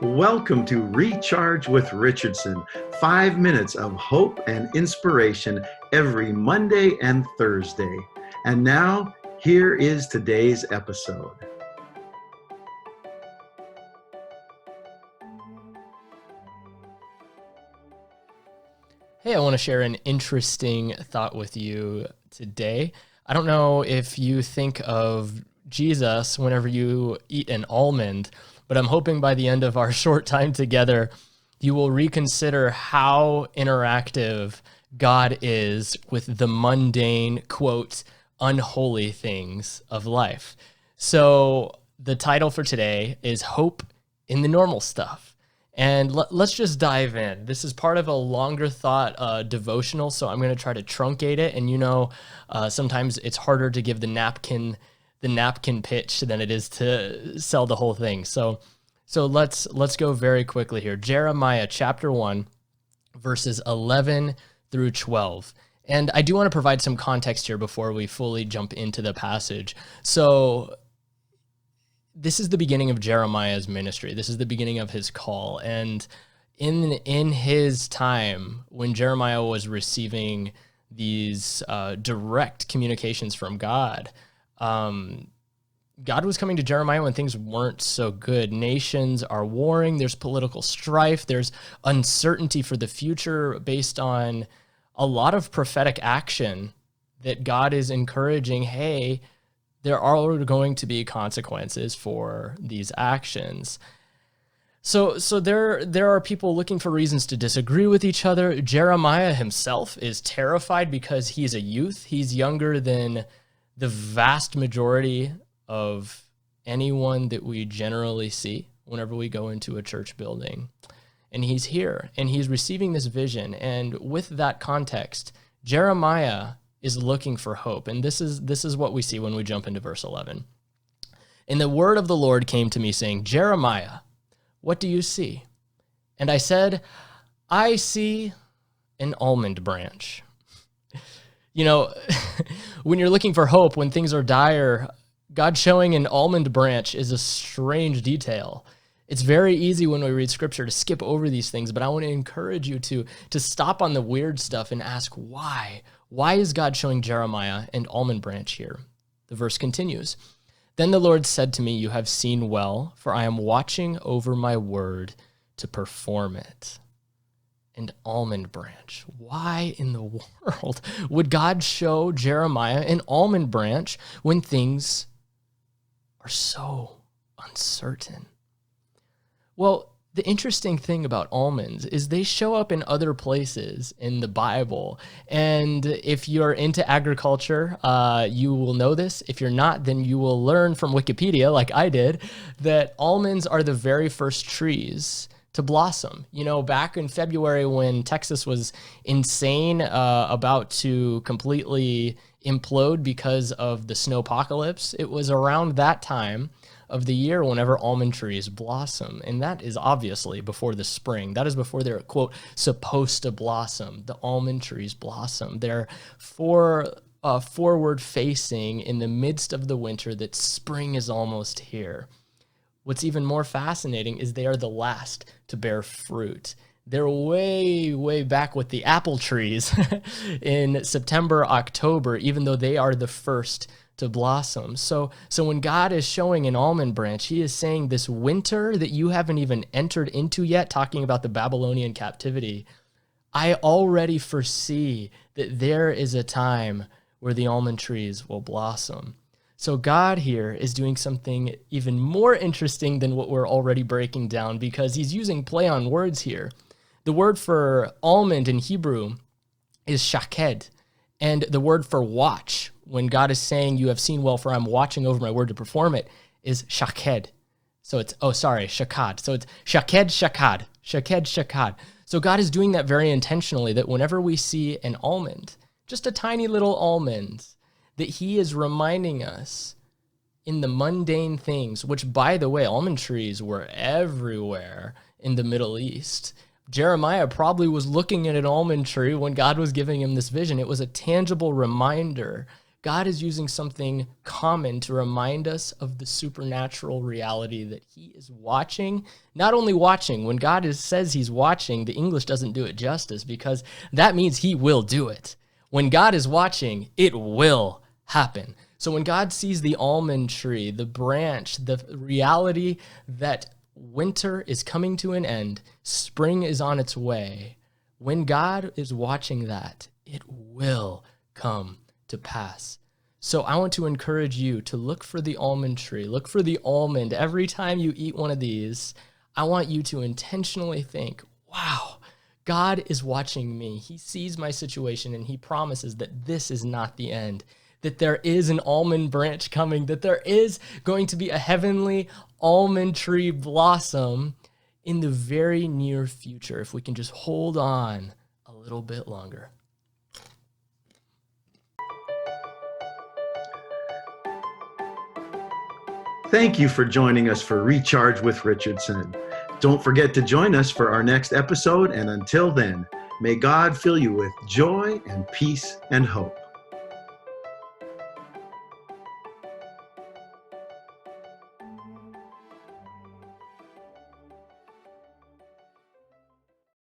Welcome to Recharge with Richardson, 5 minutes of hope and inspiration every Monday and Thursday. And now, here is today's episode. Hey, I want to share an interesting thought with you today. I don't know if you think of Jesus whenever you eat an almond, but I'm hoping by the end of our short time together, you will reconsider how interactive God is with the mundane, quote, unholy things of life. So the title for today is Hope in the Normal Stuff. And let's just dive in. This is part of a longer thought devotional, so I'm going to try to truncate it. And sometimes it's harder to give the napkin pitch than it is to sell the whole thing. So let's go very quickly here. Jeremiah chapter 1, verses 11 through 12. And I do want to provide some context here before we fully jump into the passage. So this is the beginning of Jeremiah's ministry. This is the beginning of his call. And in his time, when Jeremiah was receiving these direct communications from God, God was coming to Jeremiah when things weren't so good. Nations are warring. There's political strife. There's uncertainty for the future based on a lot of prophetic action that God is encouraging. Hey, there are going to be consequences for these actions. So there are people looking for reasons to disagree with each other. Jeremiah himself is terrified because he's a youth. He's younger than the vast majority of anyone that we generally see whenever we go into a church building. And he's here, and he's receiving this vision. And with that context, Jeremiah is looking for hope. And this is what we see when we jump into verse 11. And the word of the Lord came to me saying, Jeremiah, what do you see? And I said, I see an almond branch. You know, when you're looking for hope, when things are dire, God showing an almond branch is a strange detail. It's very easy when we read scripture to skip over these things, but I want to encourage you to stop on the weird stuff and ask why. Why is God showing Jeremiah an almond branch here? The verse continues. Then the Lord said to me, you have seen well, for I am watching over my word to perform it. An almond branch. Why in the world would God show Jeremiah an almond branch when things are so uncertain? Well, the interesting thing about almonds is they show up in other places in the Bible. And if you're into agriculture, you will know this. If you're not, then you will learn from Wikipedia, like I did, that almonds are the very first trees to blossom. You know, back in February when Texas was insane, about to completely implode because of the snowpocalypse, it was around that time of the year whenever almond trees blossom. And that is obviously before the spring. That is before they're, quote, supposed to blossom. The almond trees blossom. They're forward facing in the midst of the winter that spring is almost here. What's even more fascinating is they are the last to bear fruit. They're way, way back with the apple trees in September, October, even though they are the first to blossom. So when God is showing an almond branch, he is saying this winter that you haven't even entered into yet, talking about the Babylonian captivity, I already foresee that there is a time where the almond trees will blossom. So God here is doing something even more interesting than what we're already breaking down because he's using play on words here. The word for almond in Hebrew is shaked, and the word for watch, when God is saying, you have seen well, for I'm watching over my word to perform it, is shaked. So it's, shakad. So it's shakad. So God is doing that very intentionally, that whenever we see an almond, just a tiny little almond, that he is reminding us in the mundane things, which, by the way, almond trees were everywhere in the Middle East. Jeremiah probably was looking at an almond tree when God was giving him this vision. It was a tangible reminder God is using something common to remind us of the supernatural reality that he is watching. Not only watching, when God says he's watching, the English doesn't do it justice, because that means he will do it. When God is watching, it will happen. So when God sees the almond tree, the branch, the reality that winter is coming to an end, spring is on its way, when God is watching that, it will come to pass. So I want to encourage you to look for the almond tree, look for the almond. Every time you eat one of these, I want you to intentionally think, wow, God is watching me. He sees my situation and he promises that this is not the end, that there is an almond branch coming, that there is going to be a heavenly almond tree blossom in the very near future, if we can just hold on a little bit longer. Thank you for joining us for Recharge with Richardson. Don't forget to join us for our next episode, and until then, may God fill you with joy and peace and hope.